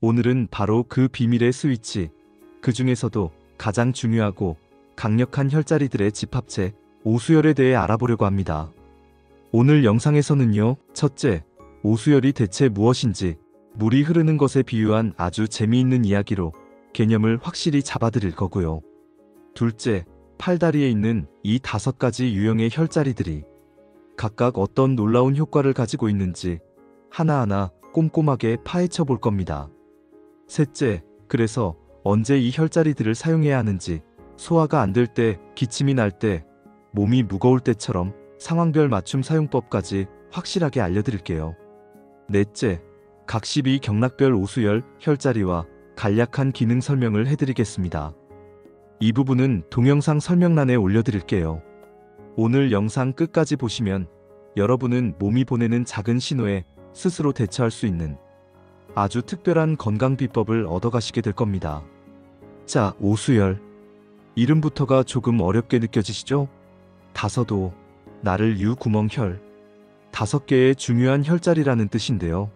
오늘은 바로 그 비밀의 스위치, 그 중에서도 가장 중요하고 강력한 혈자리들의 집합체, 오수열에 대해 알아보려고 합니다. 오늘 영상에서는요, 첫째, 오수열이 대체 무엇인지, 물이 흐르는 것에 비유한 아주 재미있는 이야기로 개념을 확실히 잡아드릴 거고요. 둘째, 팔다리에 있는 이 5가지 유형의 혈자리들이 각각 어떤 놀라운 효과를 가지고 있는지 하나하나 꼼꼼하게 파헤쳐 볼 겁니다. 셋째, 그래서 언제 이 혈자리들을 사용해야 하는지, 소화가 안 될 때, 기침이 날 때, 몸이 무거울 때처럼 상황별 맞춤 사용법까지 확실하게 알려드릴게요. 넷째, 각 12경락별 오수열, 혈자리와 간략한 기능 설명을 해드리겠습니다. 이 부분은 동영상 설명란에 올려드릴게요. 오늘 영상 끝까지 보시면 여러분은 몸이 보내는 작은 신호에 스스로 대처할 수 있는 아주 특별한 건강 비법을 얻어가시게 될 겁니다. 자, 오수열. 이름부터가 조금 어렵게 느껴지시죠? 다서도, 나를 유구멍혈. 5개의 중요한 혈자리라는 뜻인데요.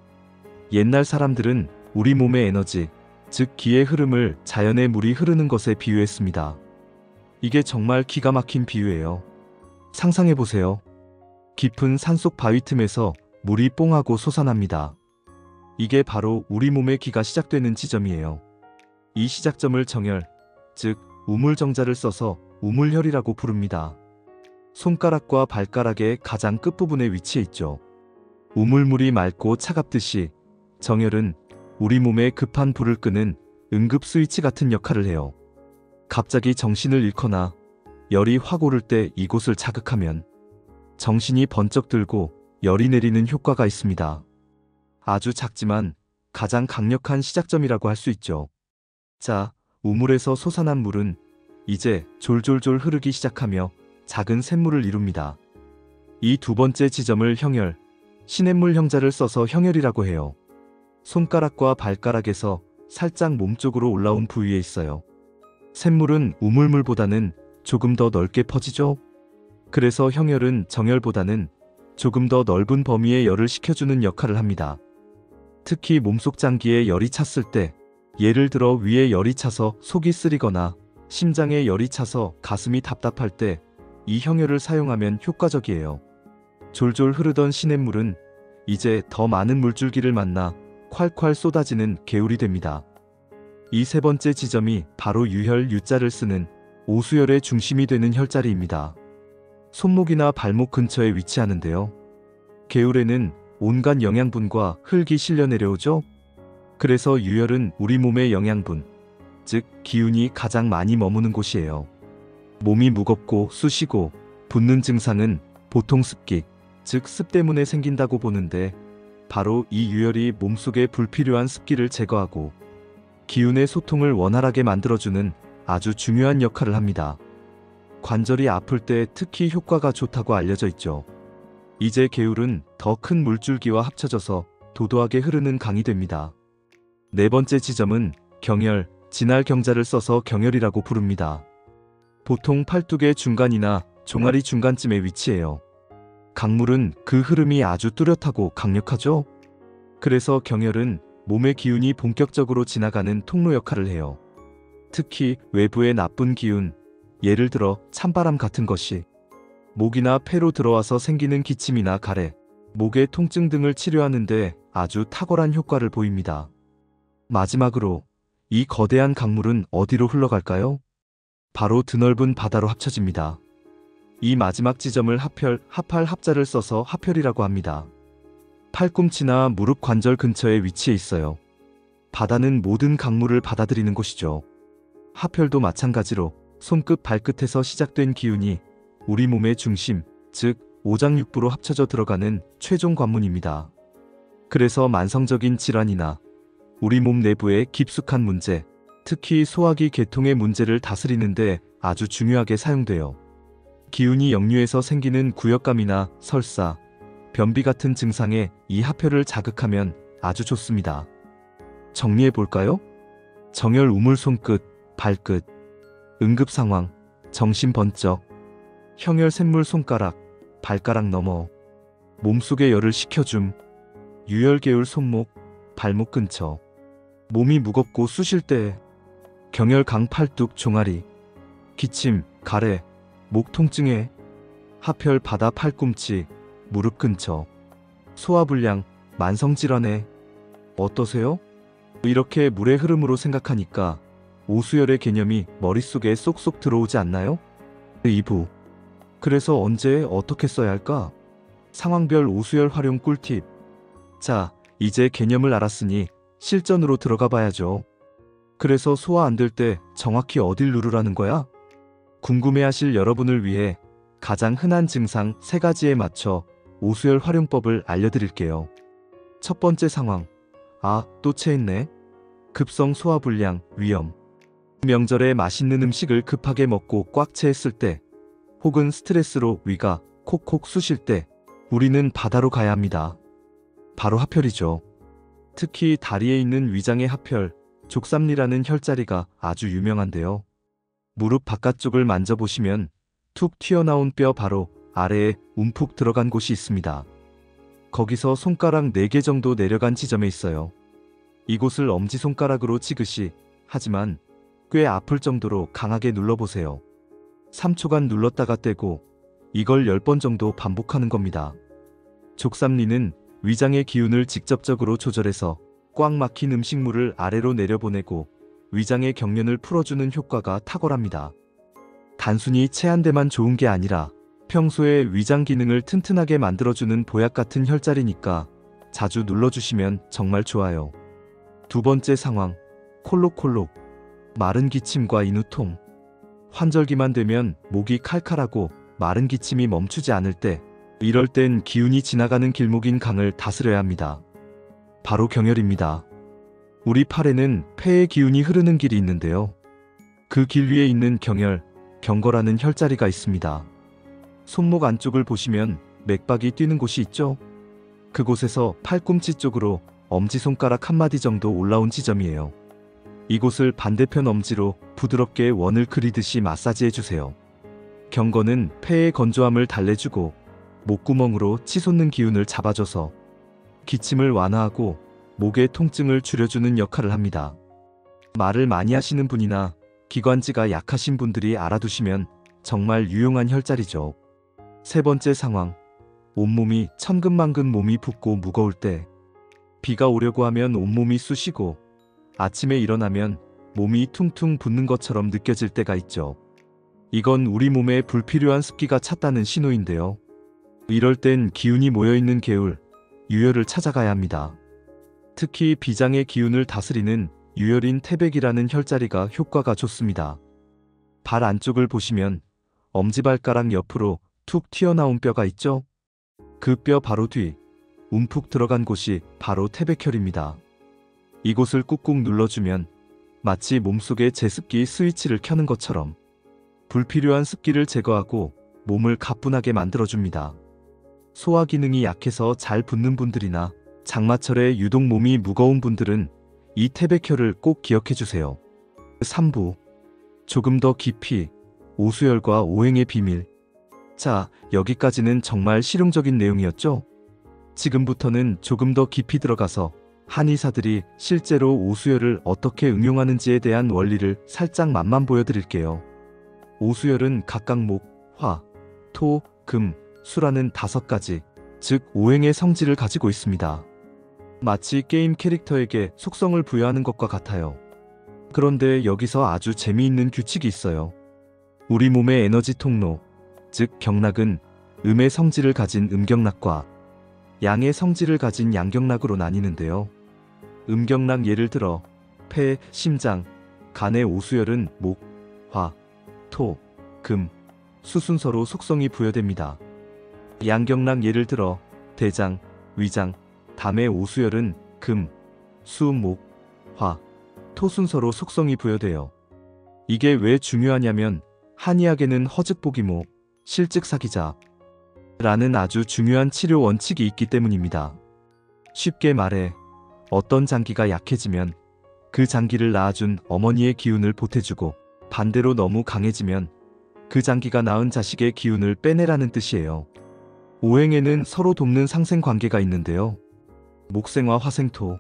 옛날 사람들은 우리 몸의 에너지, 즉 기의 흐름을 자연의 물이 흐르는 것에 비유했습니다. 이게 정말 기가 막힌 비유예요. 상상해보세요. 깊은 산속 바위 틈에서 물이 뽕하고 솟아납니다. 이게 바로 우리 몸의 기가 시작되는 지점이에요. 이 시작점을 정혈, 즉 우물정자를 써서 우물혈이라고 부릅니다. 손가락과 발가락의 가장 끝부분에 위치해 있죠. 우물물이 맑고 차갑듯이 정혈은 우리 몸의 급한 불을 끄는 응급 스위치 같은 역할을 해요. 갑자기 정신을 잃거나 열이 확 오를 때 이곳을 자극하면 정신이 번쩍 들고 열이 내리는 효과가 있습니다. 아주 작지만 가장 강력한 시작점이라고 할 수 있죠. 자, 우물에서 솟아난 물은 이제 졸졸졸 흐르기 시작하며 작은 샘물을 이룹니다. 이 두 번째 지점을 형혈, 시냇물 형자를 써서 형혈이라고 해요. 손가락과 발가락에서 살짝 몸쪽으로 올라온 부위에 있어요. 샘물은 우물물보다는 조금 더 넓게 퍼지죠? 그래서 형혈은 정혈보다는 조금 더 넓은 범위의 열을 식혀주는 역할을 합니다. 특히 몸속 장기에 열이 찼을 때, 예를 들어 위에 열이 차서 속이 쓰리거나 심장에 열이 차서 가슴이 답답할 때 이 형혈을 사용하면 효과적이에요. 졸졸 흐르던 시냇물은 이제 더 많은 물줄기를 만나 콸콸 쏟아지는 개울이 됩니다. 이 세 번째 지점이 바로 유혈, 유자를 쓰는 오수열의 중심이 되는 혈자리입니다. 손목이나 발목 근처에 위치하는데요. 개울에는 온갖 영양분과 흙이 실려 내려오죠. 그래서 유혈은 우리 몸의 영양분, 즉 기운이 가장 많이 머무는 곳이에요. 몸이 무겁고 쑤시고 붓는 증상은 보통 습기, 즉 습 때문에 생긴다고 보는데 바로 이 유혈이 몸속에 불필요한 습기를 제거하고 기운의 소통을 원활하게 만들어주는 아주 중요한 역할을 합니다. 관절이 아플 때 특히 효과가 좋다고 알려져 있죠. 이제 개울은 더 큰 물줄기와 합쳐져서 도도하게 흐르는 강이 됩니다. 네 번째 지점은 경혈, 진할 경자를 써서 경혈이라고 부릅니다. 보통 팔뚝의 중간이나 종아리 중간쯤에 위치해요. 강물은 그 흐름이 아주 뚜렷하고 강력하죠? 그래서 경혈은 몸의 기운이 본격적으로 지나가는 통로 역할을 해요. 특히 외부의 나쁜 기운, 예를 들어 찬바람 같은 것이 목이나 폐로 들어와서 생기는 기침이나 가래, 목의 통증 등을 치료하는데 아주 탁월한 효과를 보입니다. 마지막으로 이 거대한 강물은 어디로 흘러갈까요? 바로 드넓은 바다로 합쳐집니다. 이 마지막 지점을 하펼, 하팔 합자를 써서 하펼이라고 합니다. 팔꿈치나 무릎 관절 근처에 위치해 있어요. 바다는 모든 강물을 받아들이는 곳이죠. 하펼도 마찬가지로 손끝 발끝에서 시작된 기운이 우리 몸의 중심, 즉 오장육부로 합쳐져 들어가는 최종 관문입니다. 그래서 만성적인 질환이나 우리 몸 내부의 깊숙한 문제, 특히 소화기 계통의 문제를 다스리는데 아주 중요하게 사용돼요. 기운이 역류해서 생기는 구역감이나 설사, 변비 같은 증상에 이 하표를 자극하면 아주 좋습니다. 정리해볼까요? 정혈 우물 손끝, 발끝, 응급상황, 정신 번쩍, 형혈 샘물 손가락, 발가락 너머, 몸속의 열을 식혀줌, 유혈 개울 손목, 발목 근처. 몸이 무겁고 쑤실 때, 경혈 강팔뚝 종아리, 기침, 가래, 목 통증에, 하편 바다 팔꿈치, 무릎 근처, 소화불량, 만성질환에. 어떠세요? 이렇게 물의 흐름으로 생각하니까 오수열의 개념이 머릿속에 쏙쏙 들어오지 않나요? 2부. 그래서 언제 어떻게 써야 할까? 상황별 오수열 활용 꿀팁. 자, 이제 개념을 알았으니 실전으로 들어가 봐야죠. 그래서 소화 안 될 때 정확히 어딜 누르라는 거야? 궁금해하실 여러분을 위해 가장 흔한 증상 3가지에 맞춰 오수열 활용법을 알려드릴게요. 첫 번째 상황. 아, 또 체했네. 급성 소화불량, 위험. 명절에 맛있는 음식을 급하게 먹고 꽉 체했을 때, 혹은 스트레스로 위가 콕콕 쑤실 때, 우리는 바다로 가야 합니다. 바로 하편이죠. 특히 다리에 있는 위장의 하편, 족삼리라는 혈자리가 아주 유명한데요. 무릎 바깥쪽을 만져보시면 툭 튀어나온 뼈 바로 아래에 움푹 들어간 곳이 있습니다. 거기서 손가락 4개 정도 내려간 지점에 있어요. 이곳을 엄지손가락으로 치듯이, 하지만 꽤 아플 정도로 강하게 눌러보세요. 3초간 눌렀다가 떼고 이걸 10번 정도 반복하는 겁니다. 족삼리는 위장의 기운을 직접적으로 조절해서 꽉 막힌 음식물을 아래로 내려보내고 위장의 경련을 풀어주는 효과가 탁월합니다. 단순히 체한 데만 좋은 게 아니라 평소에 위장 기능을 튼튼하게 만들어주는 보약 같은 혈자리니까 자주 눌러주시면 정말 좋아요. 두 번째 상황. 콜록콜록. 마른 기침과 인후통. 환절기만 되면 목이 칼칼하고 마른 기침이 멈추지 않을 때, 이럴 땐 기운이 지나가는 길목인 강을 다스려야 합니다. 바로 경혈입니다. 우리 팔에는 폐의 기운이 흐르는 길이 있는데요. 그 길 위에 있는 경혈, 경거라는 혈자리가 있습니다. 손목 안쪽을 보시면 맥박이 뛰는 곳이 있죠? 그곳에서 팔꿈치 쪽으로 엄지손가락 1마디 정도 올라온 지점이에요. 이곳을 반대편 엄지로 부드럽게 원을 그리듯이 마사지해주세요. 경거는 폐의 건조함을 달래주고 목구멍으로 치솟는 기운을 잡아줘서 기침을 완화하고 목의 통증을 줄여주는 역할을 합니다. 말을 많이 하시는 분이나 기관지가 약하신 분들이 알아두시면 정말 유용한 혈자리죠. 세 번째 상황. 온몸이 천근만근 몸이 붓고 무거울 때, 비가 오려고 하면 온몸이 쑤시고 아침에 일어나면 몸이 퉁퉁 붓는 것처럼 느껴질 때가 있죠. 이건 우리 몸에 불필요한 습기가 찼다는 신호인데요. 이럴 땐 기운이 모여있는 개울, 유혈을 찾아가야 합니다. 특히 비장의 기운을 다스리는 유혈인 태백이라는 혈자리가 효과가 좋습니다. 발 안쪽을 보시면 엄지발가락 옆으로 툭 튀어나온 뼈가 있죠? 그 뼈 바로 뒤, 움푹 들어간 곳이 바로 태백혈입니다. 이곳을 꾹꾹 눌러주면 마치 몸속에 제습기 스위치를 켜는 것처럼 불필요한 습기를 제거하고 몸을 가뿐하게 만들어줍니다. 소화 기능이 약해서 잘 붓는 분들이나 장마철에 유독 몸이 무거운 분들은 이 태백혈을 꼭 기억해주세요. 3부. 조금 더 깊이, 오수열과 오행의 비밀. 자, 여기까지는 정말 실용적인 내용이었죠? 지금부터는 조금 더 깊이 들어가서 한의사들이 실제로 오수열을 어떻게 응용하는지에 대한 원리를 살짝 맛만 보여드릴게요. 오수열은 각각 목, 화, 토, 금, 수라는 5가지, 즉 오행의 성질을 가지고 있습니다. 마치 게임 캐릭터에게 속성을 부여하는 것과 같아요. 그런데 여기서 아주 재미있는 규칙이 있어요. 우리 몸의 에너지 통로, 즉 경락은 음의 성질을 가진 음경락과 양의 성질을 가진 양경락으로 나뉘는데요. 음경락 예를 들어 폐, 심장, 간의 오수열은 목, 화, 토, 금, 수 순서로 속성이 부여됩니다. 양경락 예를 들어 대장, 위장, 담의 오수열은 금, 수, 목, 화, 토 순서로 속성이 부여돼요. 이게 왜 중요하냐면 한의학에는 허즉보기모, 실즉사기자 라는 아주 중요한 치료 원칙이 있기 때문입니다. 쉽게 말해 어떤 장기가 약해지면 그 장기를 낳아준 어머니의 기운을 보태주고, 반대로 너무 강해지면 그 장기가 낳은 자식의 기운을 빼내라는 뜻이에요. 오행에는 서로 돕는 상생관계가 있는데요. 목생화 화생토.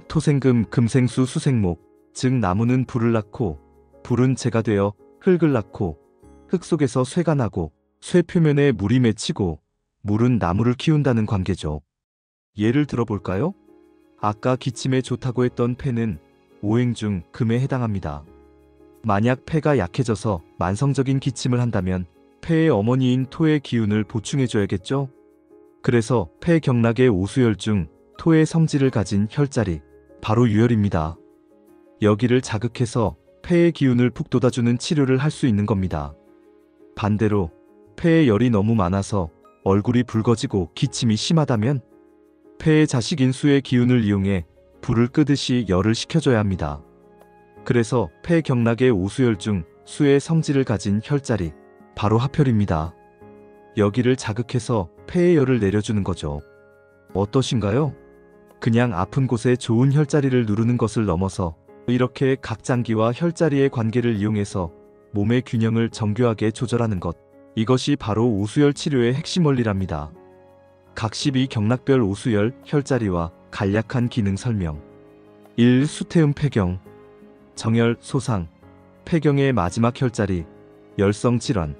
토생금, 금생수, 수생목, 즉 나무는 불을 낳고 불은 재가 되어 흙을 낳고 흙 속에서 쇠가 나고 쇠 표면에 물이 맺히고 물은 나무를 키운다는 관계죠. 예를 들어볼까요? 아까 기침에 좋다고 했던 폐는 오행 중 금에 해당합니다. 만약 폐가 약해져서 만성적인 기침을 한다면 폐의 어머니인 토의 기운을 보충해줘야겠죠? 그래서 폐 경락의 오수열 중 토의 성질을 가진 혈자리, 바로 유혈입니다. 여기를 자극해서 폐의 기운을 북돋아주는 치료를 할 수 있는 겁니다. 반대로 폐에 열이 너무 많아서 얼굴이 붉어지고 기침이 심하다면 폐의 자식인 수의 기운을 이용해 불을 끄듯이 열을 식혀줘야 합니다. 그래서 폐 경락의 오수열 중 수의 성질을 가진 혈자리, 바로 합혈입니다. 여기를 자극해서 폐의 열을 내려주는 거죠. 어떠신가요? 그냥 아픈 곳에 좋은 혈자리를 누르는 것을 넘어서 이렇게 각 장기와 혈자리의 관계를 이용해서 몸의 균형을 정교하게 조절하는 것, 이것이 바로 오수열 치료의 핵심 원리랍니다. 각 12경락별 오수열, 혈자리와 간략한 기능 설명. 1. 수태음 폐경. 정열, 소상, 폐경의 마지막 혈자리, 열성질환,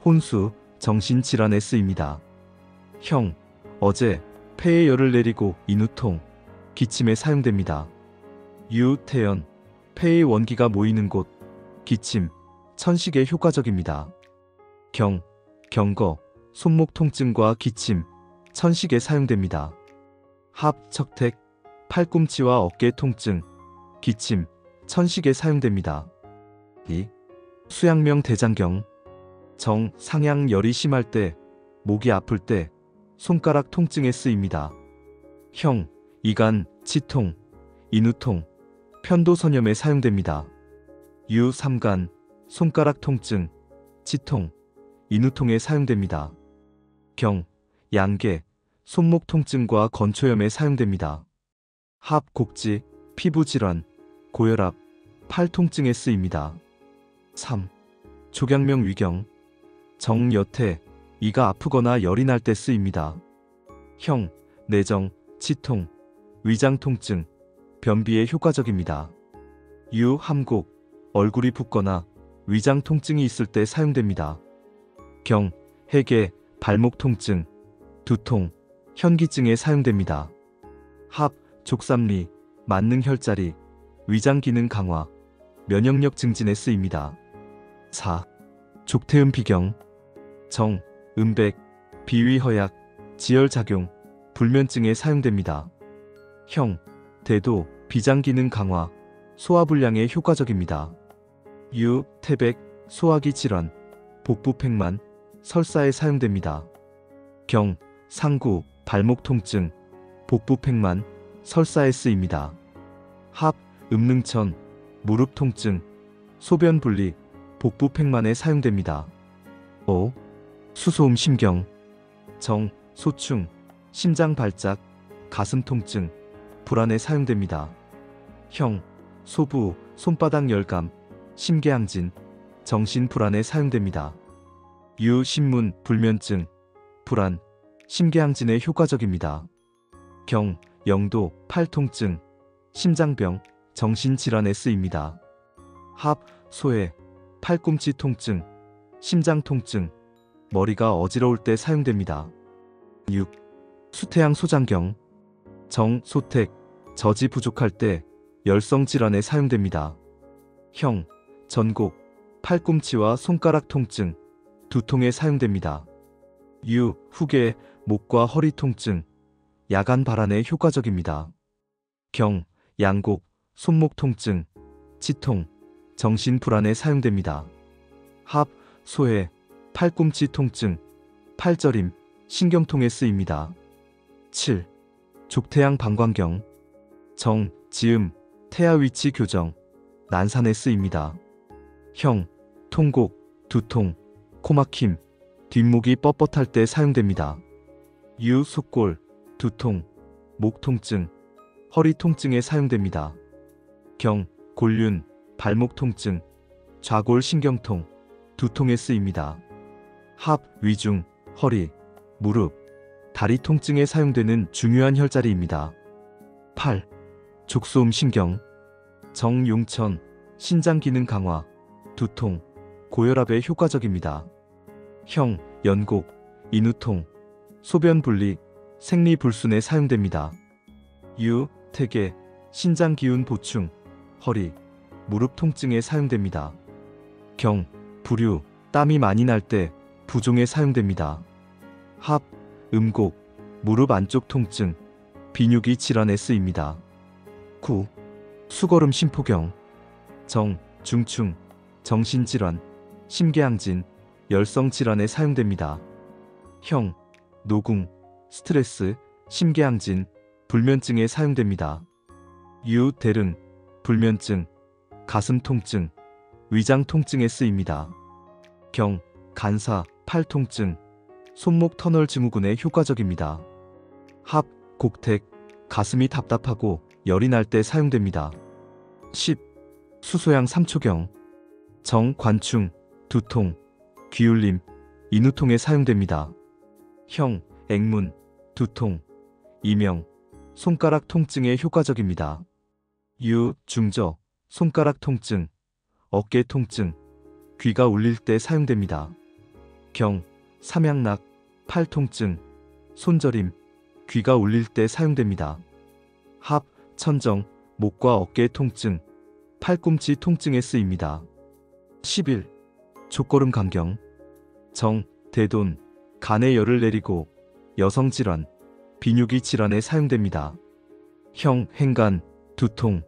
혼수, 정신질환에 쓰입니다. 형, 어제, 폐에 열을 내리고 인후통, 기침에 사용됩니다. 유, 태연, 폐의 원기가 모이는 곳, 기침, 천식에 효과적입니다. 경, 경거, 손목 통증과 기침, 천식에 사용됩니다. 합, 척택, 팔꿈치와 어깨 통증, 기침, 천식에 사용됩니다. 이, 수양명 대장경. 정, 상양 열이 심할 때, 목이 아플 때, 손가락 통증에 쓰입니다. 형, 이간, 치통, 인후통, 편도선염에 사용됩니다. 유, 삼간, 손가락 통증, 치통, 인후통에 사용됩니다. 경, 양계, 손목 통증과 건초염에 사용됩니다. 합, 곡지, 피부질환, 고혈압, 팔 통증에 쓰입니다. 3. 족양명 위경. 정, 여태, 이가 아프거나 열이 날 때 쓰입니다. 형, 내정, 치통, 위장 통증, 변비에 효과적입니다. 유, 함곡, 얼굴이 붓거나 위장 통증이 있을 때 사용됩니다. 경, 해계, 발목 통증, 두통, 현기증에 사용됩니다. 합, 족삼리, 만능 혈자리, 위장 기능 강화, 면역력 증진에 쓰입니다. 4. 족태음 비경. 정, 음백, 비위 허약, 지혈작용, 불면증에 사용됩니다. 형, 대도, 비장 기능 강화, 소화불량에 효과적입니다. 유, 태백, 소화기 질환, 복부 팽만, 설사에 사용됩니다. 경, 상구, 발목 통증, 복부 팽만, 설사에 쓰입니다. 합, 음능천, 무릎 통증, 소변 분리, 복부 팽만에 사용됩니다. 5. 수소음 심경. 정, 소충, 심장 발작, 가슴 통증, 불안에 사용됩니다. 형, 소부, 손바닥 열감, 심계항진, 정신 불안에 사용됩니다. 유, 신문, 불면증, 불안, 심계항진에 효과적입니다. 경, 영도, 팔 통증, 심장병, 정신질환에 쓰입니다. 합, 소해, 팔꿈치 통증, 심장 통증, 머리가 어지러울 때 사용됩니다. 6. 수태양 소장경. 정, 소택, 저지 부족할 때 열성질환에 사용됩니다. 형, 전곡, 팔꿈치와 손가락 통증, 두통에 사용됩니다. 유, 후계, 목과 허리 통증, 야간 발한에 효과적입니다. 경, 양곡, 손목 통증, 치통, 정신 불안에 사용됩니다. 합, 소해, 팔꿈치 통증, 팔저림, 신경통에 쓰입니다. 7. 족태양 방광경. 정, 지음, 태아 위치 교정, 난산에 쓰입니다. 형, 통곡, 두통, 코막힘, 뒷목이 뻣뻣할 때 사용됩니다. 유, 속골, 두통, 목 통증, 허리 통증에 사용됩니다. 경, 골륜, 발목 통증, 좌골 신경통, 두통에 쓰입니다. 합, 위중, 허리, 무릎, 다리 통증에 사용되는 중요한 혈자리입니다. 8. 족소음 신경, 정 용천, 신장 기능 강화, 두통, 고혈압에 효과적입니다. 형, 연곡, 인후통, 소변 분리, 생리 불순에 사용됩니다. 유, 태계, 신장 기운 보충, 허리, 무릎 통증에 사용됩니다. 경, 부류, 땀이 많이 날 때 부종에 사용됩니다. 합, 음곡, 무릎 안쪽 통증, 비뇨기 질환에 쓰입니다. 구, 수거름 심포경, 정, 중충, 정신질환, 심계항진, 열성질환에 사용됩니다. 형, 노궁, 스트레스, 심계항진, 불면증에 사용됩니다. 유, 대릉, 불면증, 가슴 통증, 위장 통증에 쓰입니다. 경, 간사, 팔 통증, 손목 터널 증후군에 효과적입니다. 합, 곡택, 가슴이 답답하고 열이 날 때 사용됩니다. 10. 수소양 삼초경, 정, 관충, 두통, 귀울림, 인후통에 사용됩니다. 형, 앵문, 두통, 이명, 손가락 통증에 효과적입니다. 유, 중저, 손가락 통증, 어깨 통증, 귀가 울릴 때 사용됩니다. 경, 삼양락, 팔 통증, 손저림, 귀가 울릴 때 사용됩니다. 합, 천정, 목과 어깨 통증, 팔꿈치 통증에 쓰입니다. 11. 족거름 감경, 정, 대돈, 간에 열을 내리고 여성질환, 비뇨기 질환에 사용됩니다. 형, 행간, 두통,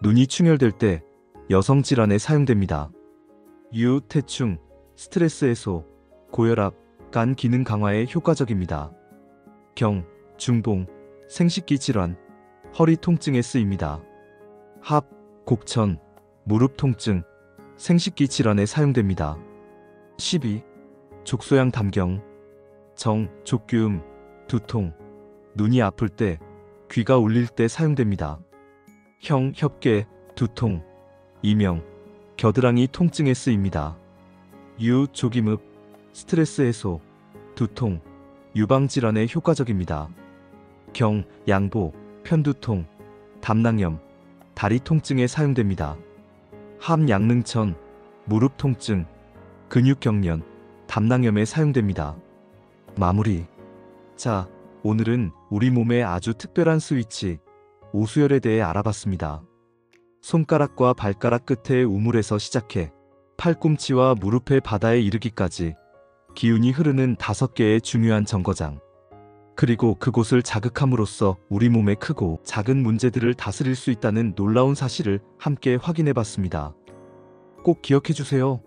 눈이 충혈될 때 여성질환에 사용됩니다. 유, 태충, 스트레스 해소, 고혈압, 간 기능 강화에 효과적입니다. 경, 중봉, 생식기 질환, 허리 통증에 쓰입니다. 합, 곡천, 무릎 통증, 생식기 질환에 사용됩니다. 12. 족소양 담경, 정, 족규음, 두통, 눈이 아플 때, 귀가 울릴 때 사용됩니다. 형, 협계, 두통, 이명, 겨드랑이 통증에 쓰입니다. 유, 조기흡, 스트레스 해소, 두통, 유방질환에 효과적입니다. 경, 양보, 편두통, 담낭염, 다리 통증에 사용됩니다. 합, 양릉천, 무릎 통증, 근육경련, 담낭염에 사용됩니다. 마무리. 자, 오늘은 우리 몸에 아주 특별한 스위치, 오수열에 대해 알아봤습니다. 손가락과 발가락 끝의 우물에서 시작해 팔꿈치와 무릎의 바다에 이르기까지 기운이 흐르는 5개의 중요한 정거장. 그리고 그곳을 자극함으로써 우리 몸의 크고 작은 문제들을 다스릴 수 있다는 놀라운 사실을 함께 확인해봤습니다. 꼭 기억해주세요.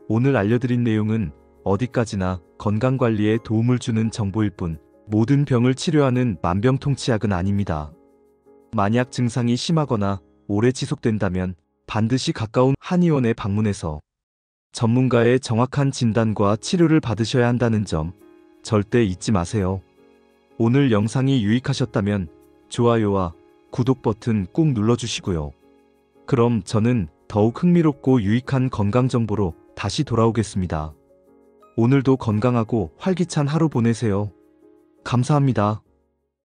오늘 알려드린 내용은 어디까지나 건강관리에 도움을 주는 정보일 뿐 모든 병을 치료하는 만병통치약은 아닙니다. 만약 증상이 심하거나 오래 지속된다면 반드시 가까운 한의원에 방문해서 전문가의 정확한 진단과 치료를 받으셔야 한다는 점 절대 잊지 마세요. 오늘 영상이 유익하셨다면 좋아요와 구독 버튼 꾹 눌러주시고요. 그럼 저는 더욱 흥미롭고 유익한 건강 정보로 다시 돌아오겠습니다. 오늘도 건강하고 활기찬 하루 보내세요. 감사합니다.